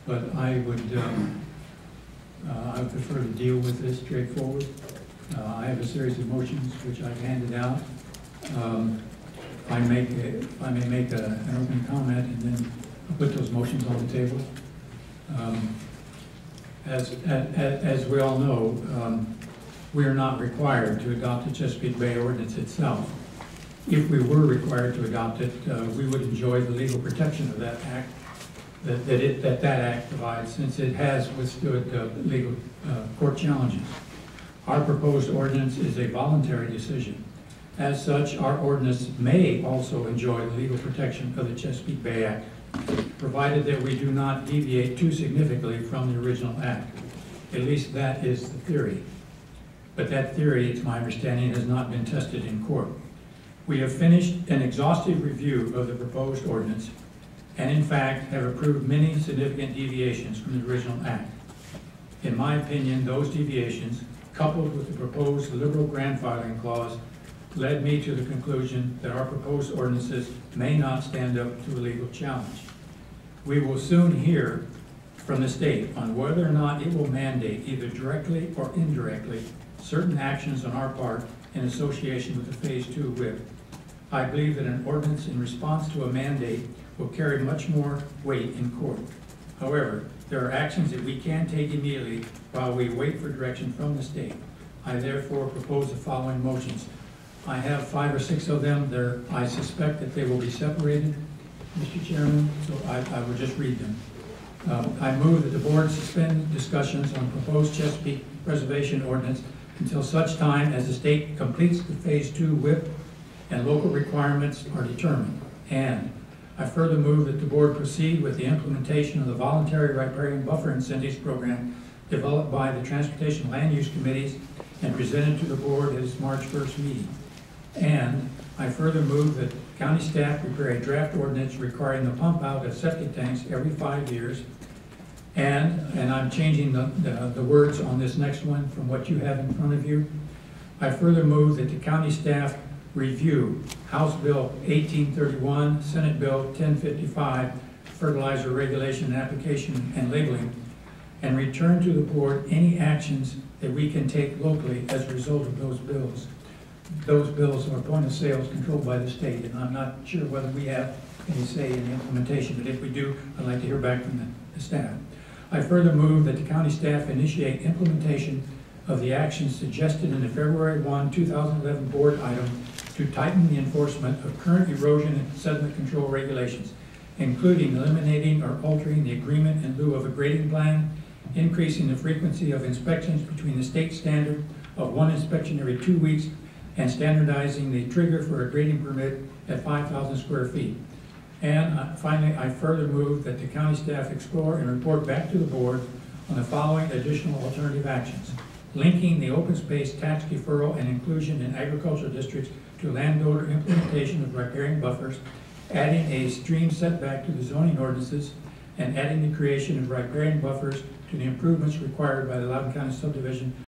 but I would prefer to deal with this straightforward. I have a series of motions which I've handed out. If I may make an opening comment and then I'll put those motions on the table. As we all know, we are not required to adopt the Chesapeake Bay Ordinance itself. If we were required to adopt it, we would enjoy the legal protection of that act, that act provides, since it has withstood legal court challenges. Our proposed ordinance is a voluntary decision. As such, our ordinance may also enjoy the legal protection of the Chesapeake Bay Act, provided that we do not deviate too significantly from the original act. At least that is the theory. But that theory, it's my understanding, has not been tested in court. We have finished an exhaustive review of the proposed ordinance and in fact have approved many significant deviations from the original act. In my opinion, those deviations, coupled with the proposed liberal grandfathering clause, led me to the conclusion that our proposed ordinances may not stand up to a legal challenge. We will soon hear from the state on whether or not it will mandate, either directly or indirectly, certain actions on our part in association with the Phase 2 WIP. I believe that an ordinance in response to a mandate will carry much more weight in court. However, there are actions that we can take immediately while we wait for direction from the state. I therefore propose the following motions. I have 5 or 6 of them. I suspect that they will be separated, Mr. Chairman, so I will just read them. I move that the board suspend discussions on proposed Chesapeake Preservation Ordinance until such time as the state completes the Phase 2 WIP and local requirements are determined. And I further move that the board proceed with the implementation of the voluntary riparian buffer incentives program developed by the Transportation Land Use Committees and presented to the board at its March 1st meeting. And I further move that county staff prepare a draft ordinance requiring the pump out of septic tanks every 5 years. And I'm changing the words on this next one from what you have in front of you. I further move that the county staff review House Bill 1831, Senate Bill 1055, fertilizer regulation and application and labeling, and return to the board any actions that we can take locally as a result of those bills. Those bills are point of sales controlled by the state, and I'm not sure whether we have any say in the implementation, but if we do, I'd like to hear back from the staff. I further move that the county staff initiate implementation of the actions suggested in the February 1, 2011 board item to tighten the enforcement of current erosion and sediment control regulations, including eliminating or altering the agreement in lieu of a grading plan, increasing the frequency of inspections between the state standard of 1 inspection every 2 weeks, and standardizing the trigger for a grading permit at 5,000 square feet. And finally, I further move that the county staff explore and report back to the board on the following additional alternative actions: linking the open space tax deferral and inclusion in agricultural districts to landowner implementation of riparian buffers, adding a stream setback to the zoning ordinances, and adding the creation of riparian buffers to the improvements required by the Loudoun County subdivision